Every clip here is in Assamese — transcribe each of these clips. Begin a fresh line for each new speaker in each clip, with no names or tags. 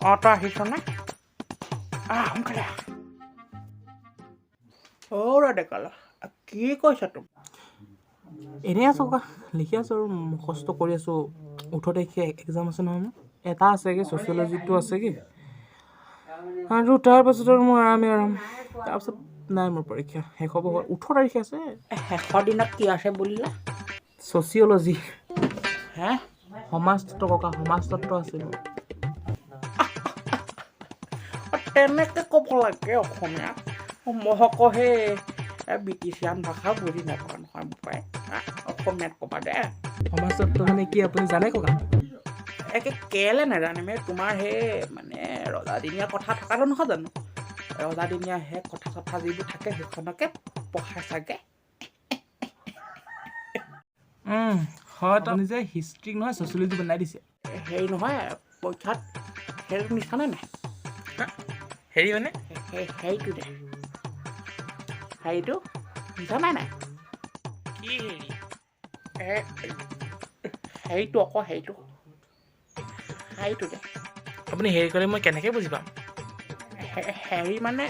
তই আহিছ নে সোনকালে ডেকালা কি কৈছ তুমি
এনেই আছোঁ কা লিখি আছোঁ আৰু মুখস্থ কৰি আছোঁ 18 তাৰিখে এক্সাম আছে নহয় মোৰ এটা আছেগৈ ছ'চিয়লজিটো আছেগৈ আৰু তাৰপাছত আৰু মোৰ আৰাম তাৰপাছত নাই মোৰ পৰীক্ষা শেষ হ'ব 18 তাৰিখে আছে
শেষৰ দিনত কি আছে বুলিলে
ছ'চিয়লজি
হে
সমাজতত্ব ককা সমাজতত্ব আছে মোৰ
তেনেকৈ ক'ব লাগে অসমীয়া মই আকৌ সেই ব্ৰিটিছিয়ান ভাষা বুজি নাপাওঁ নহয় বোপাই অসমীয়াত ক'বা দে
সমাজতত্ব মানে কি আপুনি জানে ককা
একে কেলে নাজানিম তোমাৰ সেই মানে ৰজাদিনীয়া কথা থকাটো নহয় জানো ৰজাদিনীয়া সেই কথা চথা যিবোৰ থাকে সেইখনকে পঢ়াই চাগে
হয় আপুনি যে হিষ্ট্ৰীক নহয় ছ'চিয়লজি বনাই দিছে
হেৰি নহয় পৰীক্ষাত হেৰি নিছানে নাই
হেৰি মানে
হেৰিটো দে হেৰিটো নিছা নাই
কি হেৰি
হেৰিটো আকৌ হেৰিটো দে
আপুনি হেৰি কৰিলে মই কেনেকৈ বুজি পাম
হেৰি মানে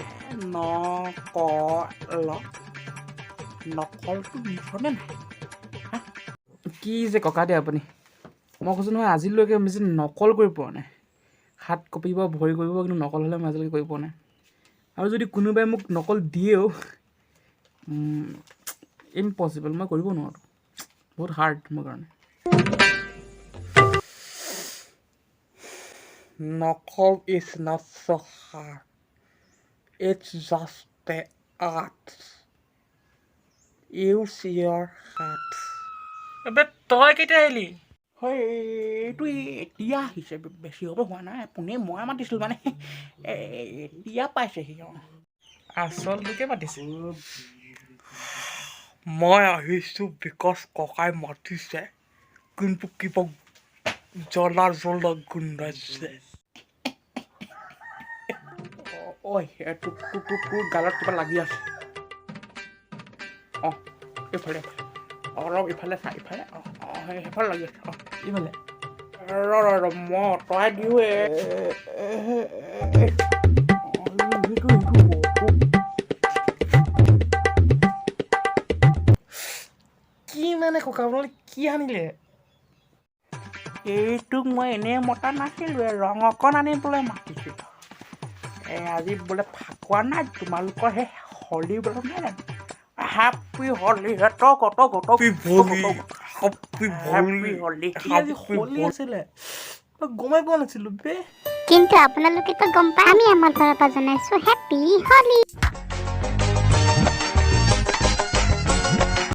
নকল নকলটো নিছনে নাই
কি যে ককা দিয়ে আপুনি মই কৈছোঁ নহয় আজিলৈকে বেছি নকল কৰি পোৱা নাই হাত কঁপিব ভৰি কৰিব কিন্তু নকল হ'লে মই আজিলৈকে কৰি পোৱা নাই আৰু যদি কোনোবাই মোক নকল দিয়েও ইম্পচিবল মই কৰিব নোৱাৰোঁ বহুত হাৰ্ড মোৰ কাৰণে
নকল is not so hard it's just the art use your heart
তই কেতিয়া আহিলি
হয় এইটো এতিয়া আহিছে বেছি হ'ব হোৱা নাই পোনে মই মাতিছিলোঁ মানে এতিয়া পাইছেহি
আচলটোকে মাতিছে
মই আহিছোঁ বিকজ ককাই মাতিছে কিন্তু কিবা জ্বলা গোন্ধাইছে ঐ তোৰ গালত কিবা লাগি আছে এইফালে অলপ ইফালে চা ইফালে সেইফালে লাগি আছে
ইফালে
ৰ মই আঁতৰাই দিওঁ
কি মানে ককা আপোনালোকে কি আনিলে
এইটোক মই এনেই মতা নাছিলোঁ ৰং অকণ আনিবলৈ মাতিছিলোঁ আজি বোলে ফাকুৱা নাই তোমালোকৰ সেই হলি বোলে নাই জানো হেপী হলি
হলি আছিলে গমেই পোৱা নাছিলোঁ বে
কিন্তু আপোনালোকেতো গম পায় আমি আমাৰ ফালৰ পৰা জনাইছো হেপী হলি